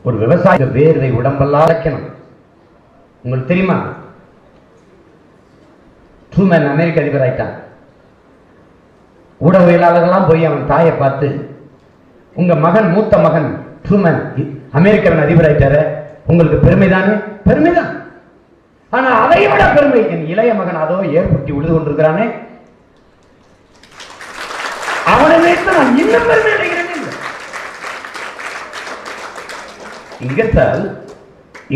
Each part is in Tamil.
ஒரு விவசாய வேர்வை உடம்பெல்லாம் அரைக்கணும். உங்களுக்கு தெரியுமா, ட்ரூமேன் அமெரிக்க அதிபர் ஆயிட்டான். ஊடகவியலாளர்கள்லாம் போய் அவன் தாயை பார்த்து, உங்க மகன், மூத்த மகன் ட்ரூமேன் அமெரிக்கன் அதிபர் ஆயிட்டாரு, உங்களுக்கு பெருமைதானே? பெருமைதான். ஆனா அதை விட பெருமை என் இளைய மகன் அதோ ஏற்படுத்தி உழுது கொண்டிருக்கிறானே, அவனை வைத்து நான் இன்னும் பெருமை அடைகிறேன்.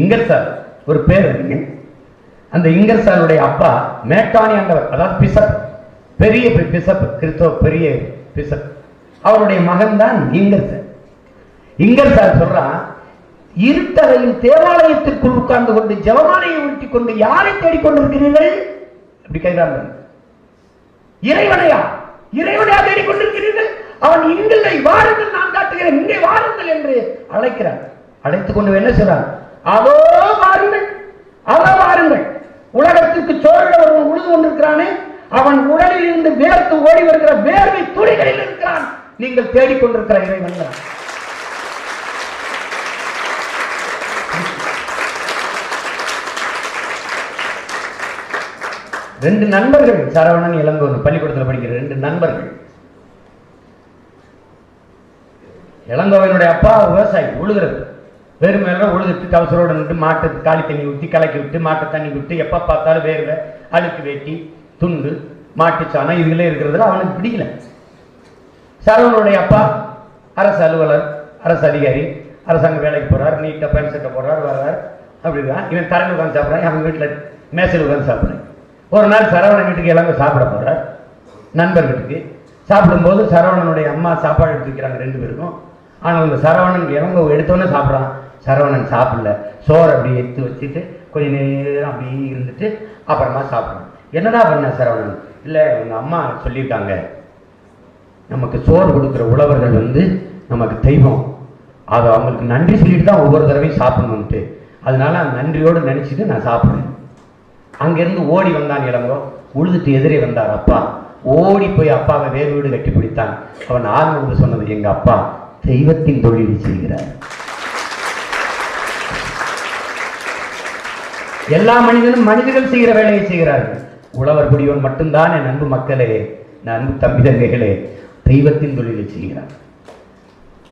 இங்கர்சால் ஒரு பேர் இருக்கு. அந்த இங்கர்சாலுடைய அப்பா மேட்டானி ஆண்டவர், அதாவது பிசப், பெரிய பிசப், கிறிஸ்தவ பெரிய பிசப். அவருடைய மகன் தான் இங்கர்சால். இங்கர்சால் சொல்றான், இருட்டறையில் தேவாலயத்திற்குள் உட்கார்ந்து கொண்டு ஜெபமாலையை உருட்டிக் கொண்டு யாரை தேடிக்கொண்டிருக்கிறீர்கள்? அப்படி கேட்கிறாங்க. இறைவனையா தேடிக்கொண்டிருக்கிறீர்கள்? அவன் இங்கில்லை, வாருங்கள், நான் காட்டுகிறேன், இங்கே வாருங்கள் என்று அழைக்கிறான். அழைத்துக் கொண்டு என்ன சொல்றான்? அதோ வாருங்கள், உலகத்திற்கு சோழ ஒருவன் உழுது கொண்டிருக்கிறானே, அவன் உடலில் இருந்து வேர்த்து ஓடி வருகிற வேர்வை துளிகளில் இருக்கிறான், நீங்கள் தேடிக்கொண்டிருக்கிற இறைவன். ரெண்டு நண்பர்கள், சரவணன், இளங்கோவன், பள்ளிக்கூடத்தில் படிக்கிற ரெண்டு நண்பர்கள். இளங்கோவனுடைய அப்பா விவசாயி, உழுகிறது, வேறுமையில உழுதுட்டு கவசரோடு நின்று மாட்டு காலி தண்ணி ஊற்றி கலக்கி விட்டு மாட்டு தண்ணி விட்டு எப்போ பார்த்தாலும் வேர்வை, அழுக்கு வேட்டி, துண்டு, மாட்டுச்சாணம் இதுகளே இருக்கிறதுல அவனுக்கு பிடிக்கல. சரவணனுடைய அப்பா அரசு அலுவலர், அரசு அதிகாரி, அரசாங்க வேலைக்கு போறார், நீட்டாக பேண்ட் சட்டை போடுறார், வர்றார். அப்படிதான் இவன் தரையில் உட்காந்து சாப்பிட்றான், அவன் வீட்டில் மேசையில் உட்காந்து சாப்பிட்றேன். ஒரு நாள் சரவணன் வீட்டுக்கு எல்லாமே சாப்பிட போறார், நண்பர் வீட்டுக்கு. சாப்பிடும்போது சரவணனுடைய அம்மா சாப்பாடு எடுத்து வைக்கிறாங்க ரெண்டு பேருக்கும். ஆனால் இந்த சரவணன் இளங்கோ எடுத்தோன்னே சாப்பிட்றான். சரவணன் சாப்பிடல, சோறு அப்படி எடுத்து வச்சுட்டு கொஞ்ச நேரம் அப்படி இருந்துட்டு அப்புறமா சாப்பிட்றான். என்னடா பண்ண சரவணன்? இல்லை, உங்க அம்மா சொல்லியிருக்காங்க, நமக்கு சோறு கொடுக்குற உழவர்கள் நமக்கு தெய்வம், அதை அவங்களுக்கு நன்றி சொல்லிட்டு தான் ஒவ்வொரு தடவையும் சாப்பிடணும்ட்டு, அதனால நன்றியோடு நினைச்சிட்டு நான் சாப்பிட்றேன். அங்கிருந்து ஓடி வந்தான் இளங்கோ. உழுதுட்டு எதிரே வந்தார் அப்பா. ஓடி போய் அப்பாவை வேறு வீடு கட்டி பிடித்தான். அவன் ஆரம்பம் சொன்னது, எங்க அப்பா தெய்வத்தின் தொழிலை செய்கிறார். எல்லா மனிதனும் மனிதர்கள் செய்கிற வேலையை செய்கிறார்கள். உழவர் குடியோன் மட்டும்தான் என் அன்பு மக்களே, என் அன்பு தம்பி தங்கைகளே, தெய்வத்தின் தொழிலை செய்கிறார்.